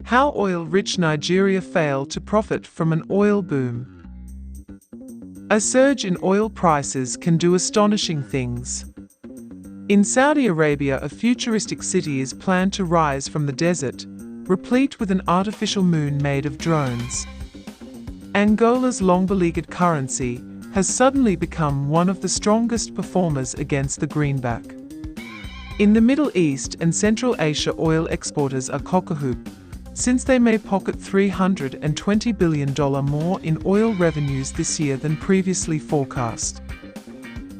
How oil-rich Nigeria failed to profit from an oil boom. A surge in oil prices can do astonishing things. In Saudi Arabia, a futuristic city is planned to rise from the desert, replete with an artificial moon made of drones. Angola's long-beleaguered currency has suddenly become one of the strongest performers against the greenback. In the Middle East and Central Asia, oil exporters are cock-a-hoop, since they may pocket $320 billion more in oil revenues this year than previously forecast.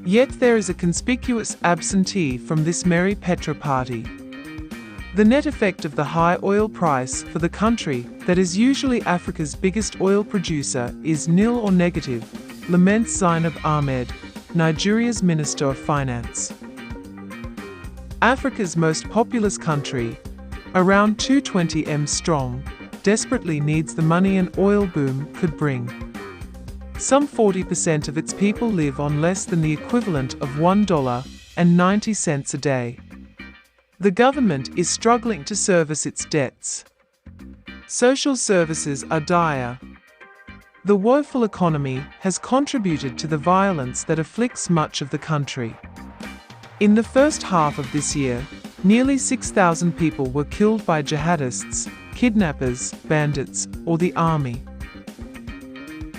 Yet there is a conspicuous absentee from this merry petro party. The net effect of the high oil price for the country that is usually Africa's biggest oil producer is nil or negative, laments Zainab Ahmed, Nigeria's Minister of Finance. Africa's most populous country, around 220 million strong, desperately needs the money an oil boom could bring. Some 40% of its people live on less than the equivalent of $1.90 a day. The government is struggling to service its debts. Social services are dire. The woeful economy has contributed to the violence that afflicts much of the country. In the first half of this year, nearly 6,000 people were killed by jihadists, kidnappers, bandits, or the army.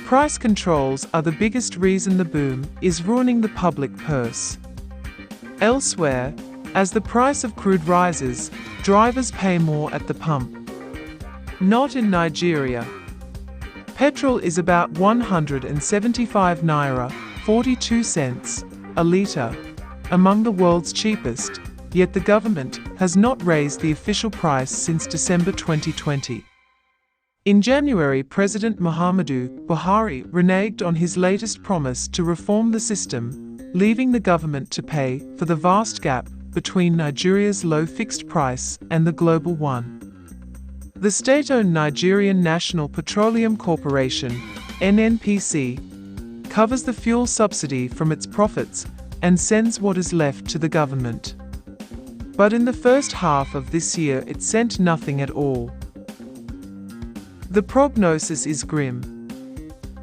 Price controls are the biggest reason the boom is ruining the public purse. Elsewhere, as the price of crude rises, drivers pay more at the pump. Not in Nigeria. Petrol is about 175 naira, 42 cents, a litre, among the world's cheapest, yet the government has not raised the official price since December 2020. In January, President Muhammadu Buhari reneged on his latest promise to reform the system, leaving the government to pay for the vast gap between Nigeria's low fixed price and the global one. The state-owned Nigerian National Petroleum Corporation, NNPC, covers the fuel subsidy from its profits and sends what is left to the government. But in the first half of this year it sent nothing at all. The prognosis is grim.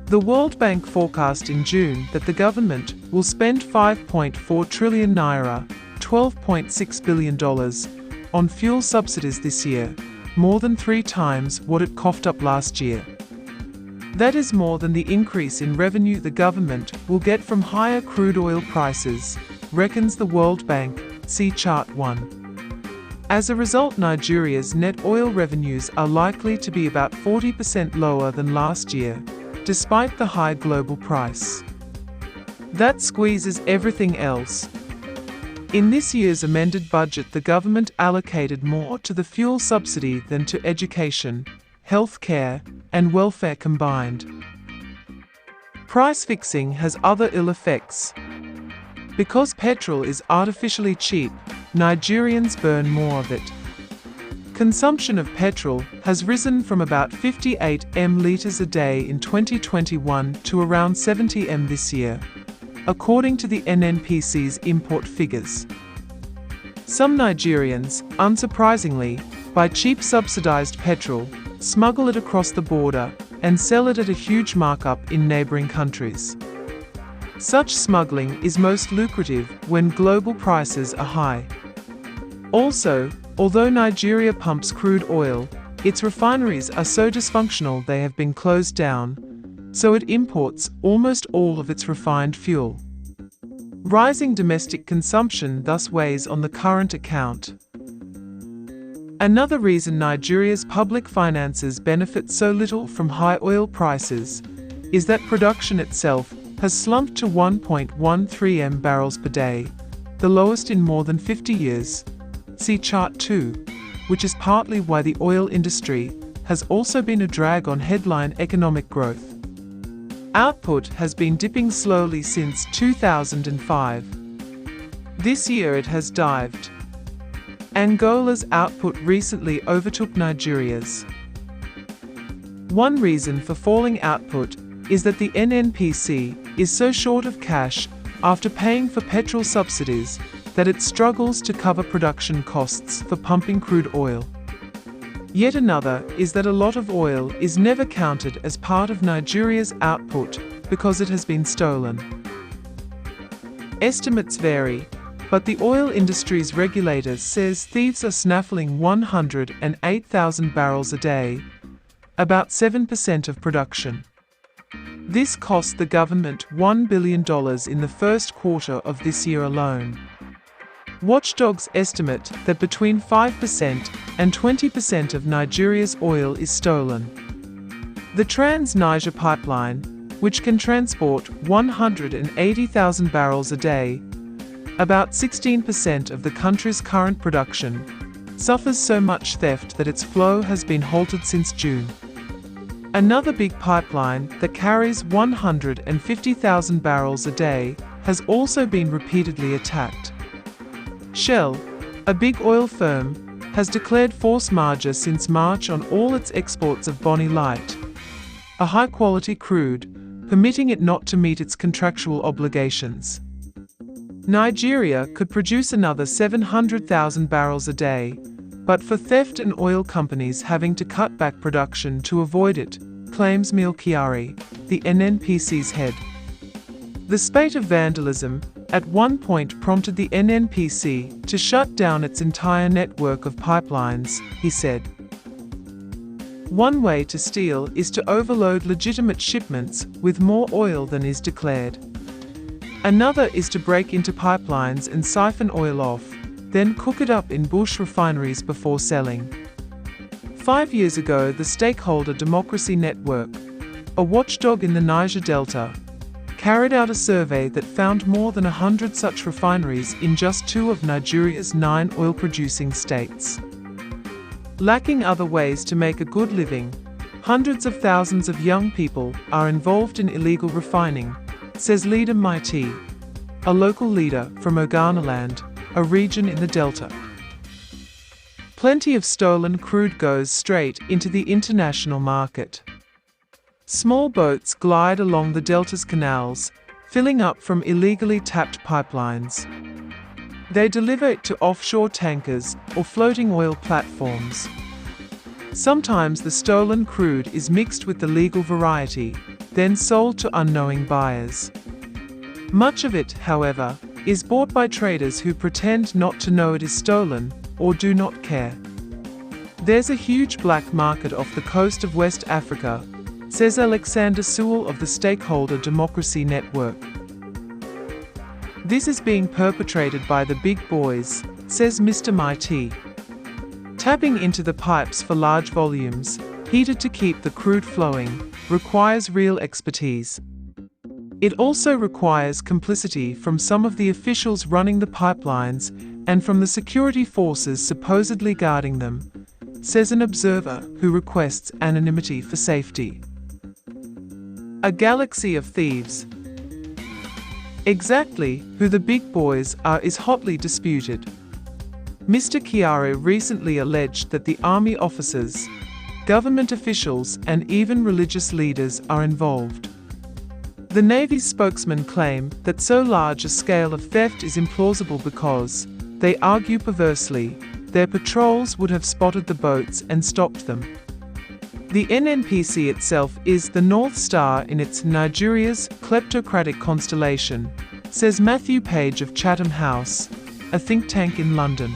The World Bank forecast in June that the government will spend 5.4 trillion naira, $12.6 billion, on fuel subsidies this year, more than 3 times what it coughed up last year. That is more than the increase in revenue the government will get from higher crude oil prices, reckons the World Bank, see Chart 1. As a result, Nigeria's net oil revenues are likely to be about 40% lower than last year, despite the high global price. That squeezes everything else. In this year's amended budget, the government allocated more to the fuel subsidy than to education, health care, and welfare combined. Price fixing has other ill effects. Because petrol is artificially cheap, Nigerians burn more of it. Consumption of petrol has risen from about 58 litres a day in 2021 to around 70 this year, according to the NNPC's import figures. Some Nigerians, unsurprisingly, buy cheap subsidized petrol, smuggle it across the border, and sell it at a huge markup in neighboring countries. Such smuggling is most lucrative when global prices are high. Also, although Nigeria pumps crude oil, its refineries are so dysfunctional they have been closed down, so it imports almost all of its refined fuel. Rising domestic consumption thus weighs on the current account. Another reason Nigeria's public finances benefit so little from high oil prices is that production itself has slumped to 1.13 barrels per day, the lowest in more than 50 years. See Chart 2, which is partly why the oil industry has also been a drag on headline economic growth. Output has been dipping slowly since 2005. This year it has dived. Angola's output recently overtook Nigeria's. One reason for falling output is that the NNPC is so short of cash after paying for petrol subsidies that it struggles to cover production costs for pumping crude oil. Yet another is that a lot of oil is never counted as part of Nigeria's output because it has been stolen. Estimates vary, but the oil industry's regulator says thieves are snaffling 108,000 barrels a day, about 7% of production. This cost the government $1 billion in the first quarter of this year alone. Watchdogs estimate that between 5% and 20% of Nigeria's oil is stolen. The Trans-Niger Pipeline, which can transport 180,000 barrels a day, about 16% of the country's current production, suffers so much theft that its flow has been halted since June. Another big pipeline that carries 150,000 barrels a day has also been repeatedly attacked. Shell, a big oil firm, has declared force majeure since March on all its exports of Bonny Light, a high-quality crude, permitting it not to meet its contractual obligations. Nigeria could produce another 700,000 barrels a day, but for theft and oil companies having to cut back production to avoid it, claims Emile Kyari, the NNPC's head. The spate of vandalism at one point prompted the NNPC to shut down its entire network of pipelines, he said. One way to steal is to overload legitimate shipments with more oil than is declared. Another is to break into pipelines and siphon oil off, then cook it up in bush refineries before selling. 5 years ago, the Stakeholder Democracy Network, a watchdog in the Niger Delta, carried out a survey that found more than 100 such refineries in just 2 of Nigeria's 9 oil-producing states. Lacking other ways to make a good living, hundreds of thousands of young people are involved in illegal refining, says Leader Mighty, a local leader from Oganaland, a region in the Delta. Plenty of stolen crude goes straight into the international market. Small boats glide along the Delta's canals, filling up from illegally tapped pipelines. They deliver it to offshore tankers or floating oil platforms. Sometimes the stolen crude is mixed with the legal variety, then sold to unknowing buyers. Much of it, however, is bought by traders who pretend not to know it is stolen or do not care. There's a huge black market off the coast of West Africa, says Alexander Sewell of the Stakeholder Democracy Network. This is being perpetrated by the big boys, says Mr. Mighty. Tapping into the pipes for large volumes, heated to keep the crude flowing, requires real expertise. It also requires complicity from some of the officials running the pipelines and from the security forces supposedly guarding them, says an observer who requests anonymity for safety. A galaxy of thieves. Exactly who the big boys are is hotly disputed. Mr. Kyari recently alleged that the army officers, government officials, and even religious leaders are involved. The Navy's spokesman claim that so large a scale of theft is implausible because, they argue perversely, their patrols would have spotted the boats and stopped them. The NNPC itself is the North Star in its Nigeria's kleptocratic constellation, says Matthew Page of Chatham House, a think tank in London.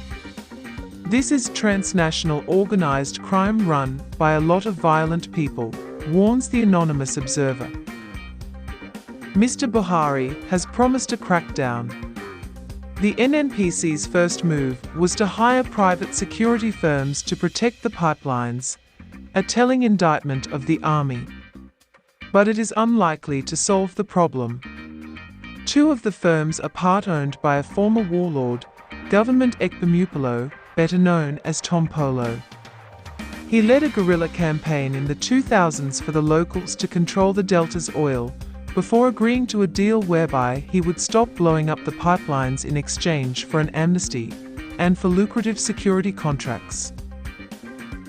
This is transnational organized crime run by a lot of violent people, warns the anonymous observer. Mr. Buhari has promised a crackdown. The NNPC's first move was to hire private security firms to protect the pipelines, a telling indictment of the army. But it is unlikely to solve the problem. 2 of the firms are part-owned by a former warlord, Government Ekpemupolo, better known as Tom Polo. He led a guerrilla campaign in the 2000s for the locals to control the Delta's oil, before agreeing to a deal whereby he would stop blowing up the pipelines in exchange for an amnesty, and for lucrative security contracts.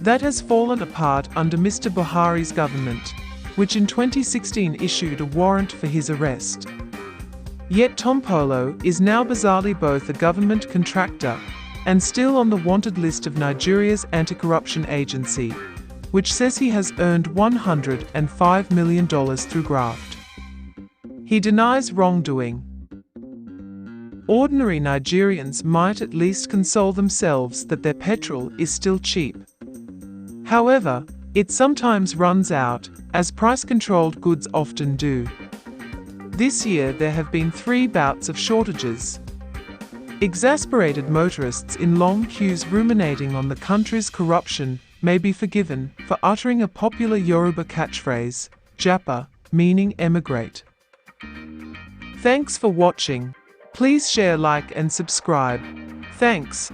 That has fallen apart under Mr. Buhari's government, which in 2016 issued a warrant for his arrest. Yet Tom Polo is now bizarrely both a government contractor and still on the wanted list of Nigeria's anti-corruption agency, which says he has earned $105 million through graft. He denies wrongdoing. Ordinary Nigerians might at least console themselves that their petrol is still cheap. However, it sometimes runs out, as price-controlled goods often do. This year there have been 3 bouts of shortages. Exasperated motorists in long queues ruminating on the country's corruption may be forgiven for uttering a popular Yoruba catchphrase, Japa, meaning emigrate. Thanks for watching. Please share, like and subscribe. Thanks.